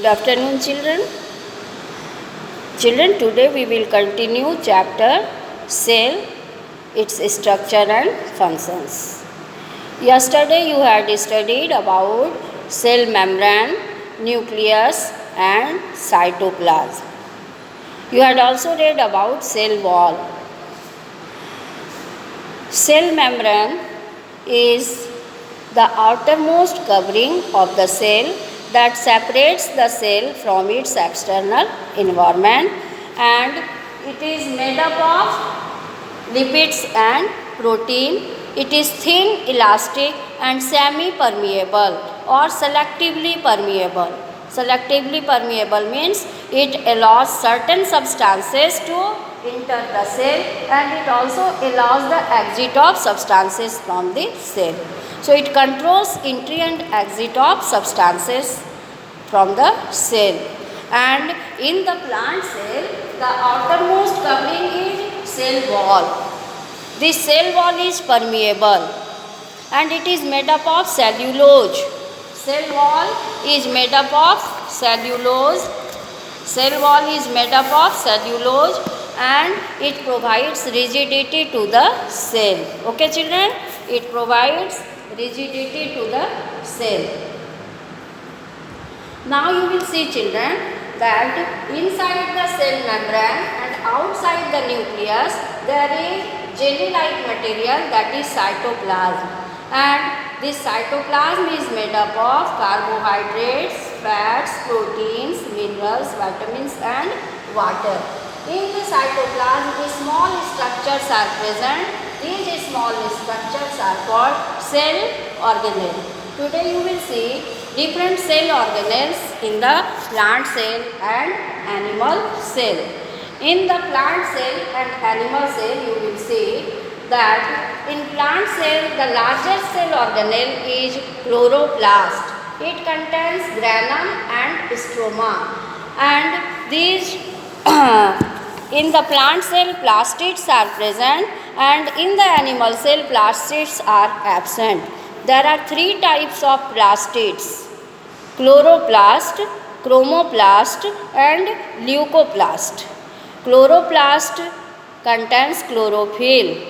Good afternoon, children. Children, today we will continue chapter cell, its structure and functions. Yesterday you had studied about cell membrane, nucleus and cytoplasm. You had also read about cell wall. Cell membrane is the outermost covering of the cell that separates the cell from its external environment, and it is made up of lipids and protein. It is thin, elastic and semi-permeable or selectively permeable. Selectively permeable means it allows certain substances to enter the cell, and it also allows the exit of substances from the cell. So it controls entry and exit of substances from the cell. And in the plant cell, the outermost covering is cell wall. This cell wall is permeable and it is made up of cellulose. Cell wall is made up of cellulose. Cell wall is made up of cellulose and it provides rigidity to the cell. Okay, children? It provides rigidity to the cell. Now you will see, children, that inside the cell membrane and outside the nucleus there is jelly-like material, that is cytoplasm, and this cytoplasm is made up of carbohydrates, fats, proteins, minerals, vitamins and water. In the cytoplasm, the small structures are present. These small structures are called cell organelles. Today you will see different cell organelles in the plant cell and animal cell. In the plant cell and animal cell you will see that in plant cell the largest cell organelle is chloroplast. It contains granum and stroma, and these in the plant cell plastids are present and in the animal cell plastids are absent. There are three types of plastids: chloroplast, chromoplast and leucoplast. Chloroplast contains chlorophyll.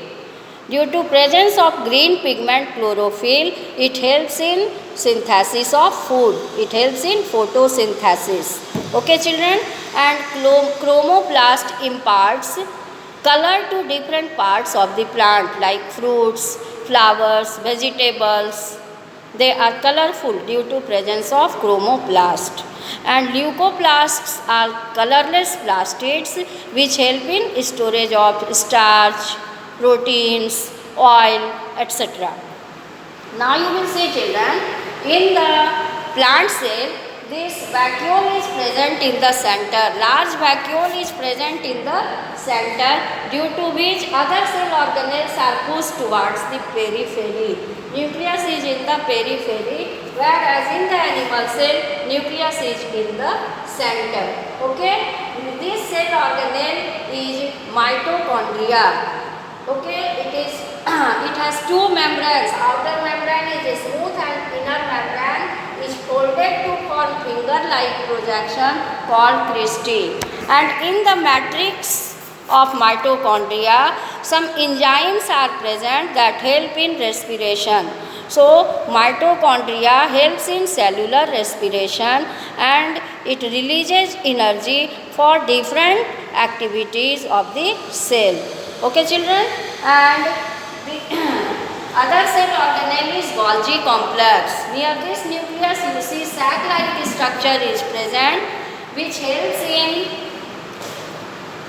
Due to presence of green pigment chlorophyll, it helps in synthesis of food. It helps in photosynthesis. Okay, children? And chromoplast imparts color to different parts of the plant like fruits, flowers, vegetables. They are colorful due to presence of chromoplast. And leucoplasts are colorless plastids which help in storage of starch, proteins, oil, etc. Now you will see, children, in the plant cell, this vacuole is present in the center. Large vacuole is present in the center, due to which other cell organelles are pushed towards the periphery. Nucleus is in the periphery, whereas in the animal cell, nucleus is in the center. Okay? This cell organelle is mitochondria. Okay? It has two membranes. Outer membrane is smooth and inner membrane is folded to form finger-like projection called cristae. And in the matrix of mitochondria, some enzymes are present that help in respiration. So, mitochondria helps in cellular respiration and it releases energy for different activities of the cell. Okay, children? And the other cell organelle is Golgi complex. Near this nucleus you see sac-like structure is present which helps in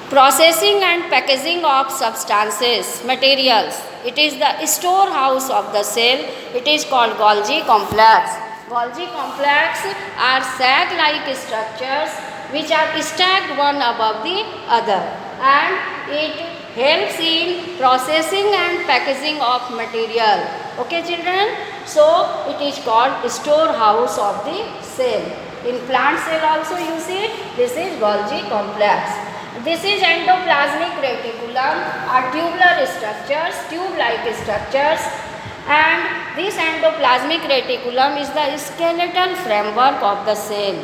processing and packaging of substances, materials. It is the storehouse of the cell. It is called Golgi complex. Golgi complex are sac-like structures which are stacked one above the other, and it helps in processing and packaging of material. Okay, children? So, it is called storehouse of the cell. In plant cell also you see this is Golgi complex. This is endoplasmic reticulum, are tubular structures, tube-like structures, and this endoplasmic reticulum is the skeletal framework of the cell.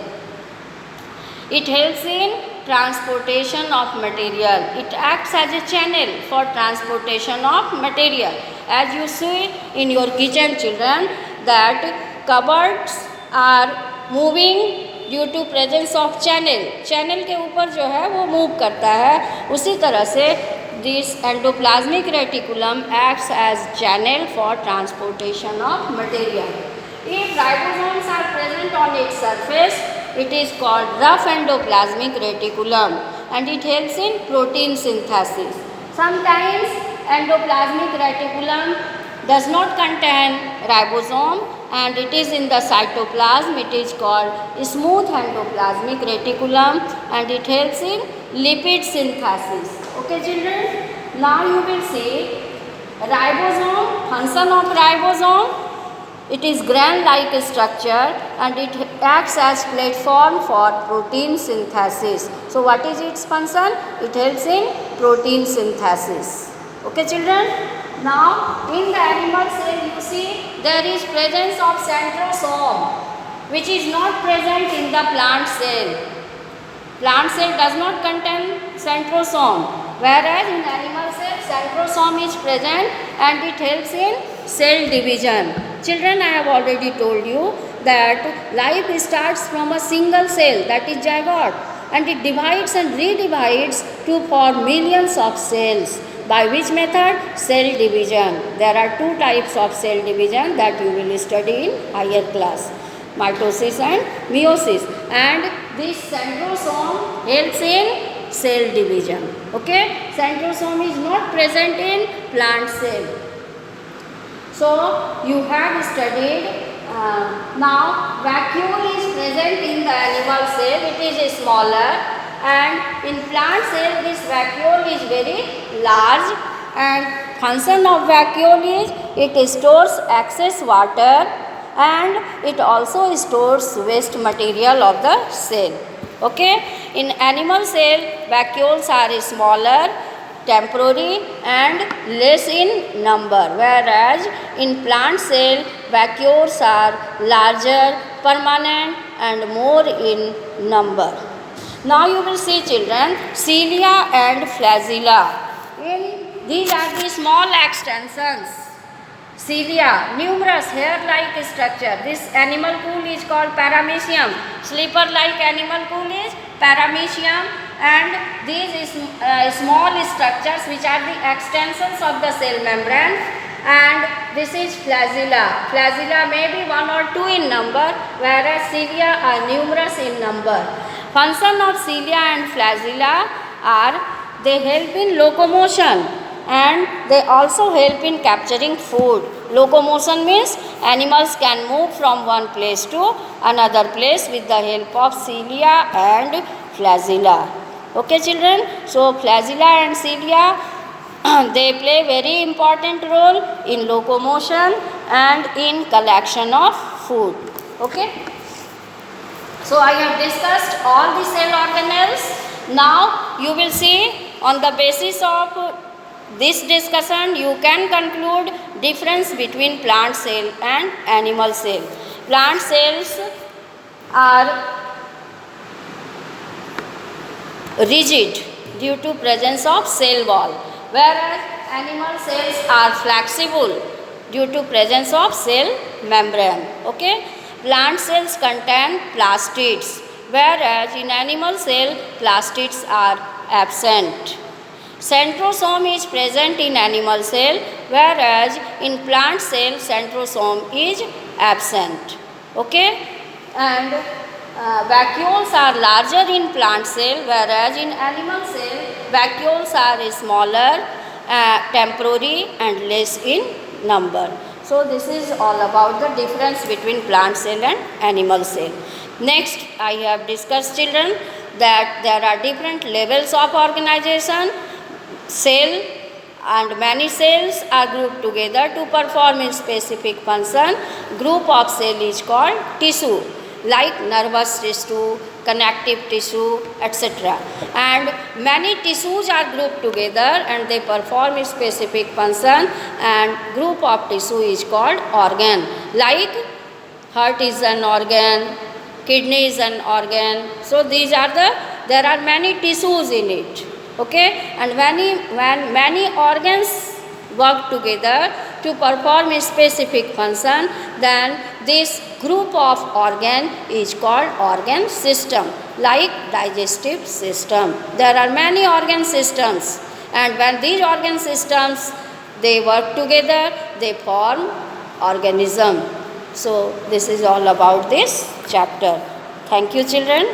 It helps in transportation of material. It acts as a channel for transportation of material. As you see in your kitchen, children, that cupboards are moving due to presence of channel. Channel के ऊपर जो है वो move करता है. उसी तरह से this endoplasmic reticulum acts as channel for transportation of material. If ribosomes are present on its surface, it is called rough endoplasmic reticulum and it helps in protein synthesis. Sometimes endoplasmic reticulum does not contain ribosome and it is in the cytoplasm. It is called smooth endoplasmic reticulum and it helps in lipid synthesis. Okay children, now you will see ribosome, function of ribosome. It is gran-like structure and it acts as platform for protein synthesis. So what is its function? It helps in protein synthesis. Okay children? Now in the animal cell you see there is presence of centrosome which is not present in the plant cell. Plant cell does not contain centrosome, whereas in animal cell centrosome is present and it helps in cell division. Children, I have already told you that life starts from a single cell, that is zygote, and it divides and redivides to form millions of cells. By which method? Cell division. There are two types of cell division that you will study in higher class, mitosis and meiosis, and this centrosome helps in cell division. Okay, centrosome is not present in plant cell. So you have studied. Now vacuole is present in the animal cell. It is smaller, and in plant cell this vacuole is very large, and function of vacuole is it stores excess water and it also stores waste material of the cell. Okay, in animal cell vacuoles are smaller, temporary and less in number, whereas in plant cell vacuoles are larger, permanent and more in number. Now you will see children cilia and flagella. These are the small extensions. Cilia, numerous hair-like structure. This animal cool is called paramecium. Slipper-like animal cool is paramecium, and these is small structures which are the extensions of the cell membrane, and this is flagella. Flagella may be one or two in number, whereas cilia are numerous in number. Function of cilia and flagella are they help in locomotion and they also help in capturing food. Locomotion means animals can move from one place to another place with the help of cilia and flagella. Okay children, so flagella and cilia they play very important role in locomotion and in collection of food. Okay, so I have discussed all the cell organelles. Now you will see on the basis of this discussion you can conclude difference between plant cell and animal cell. Plant cells are rigid due to presence of cell wall, whereas animal cells are flexible due to presence of cell membrane. Okay, plant cells contain plastids, whereas in animal cell plastids are absent. Centrosome is present in animal cell, whereas in plant cell centrosome is absent. Okay, and vacuoles are larger in plant cell, whereas in animal cell vacuoles are smaller, temporary and less in number. So this is all about the difference between plant cell and animal cell. Next I have discussed children that there are different levels of organization. Cell and many cells are grouped together to perform a specific function. Group of cell is called tissue, like nervous tissue, connective tissue, etc. And many tissues are grouped together and they perform a specific function, and group of tissue is called organ. Like heart is an organ, kidney is an organ. So these are there are many tissues in it. Okay, and when many organs work together to perform a specific function, then this group of organ is called organ system, like digestive system. There are many organ systems, and when these organ systems they work together, they form organism. So this is all about this chapter. Thank you, children.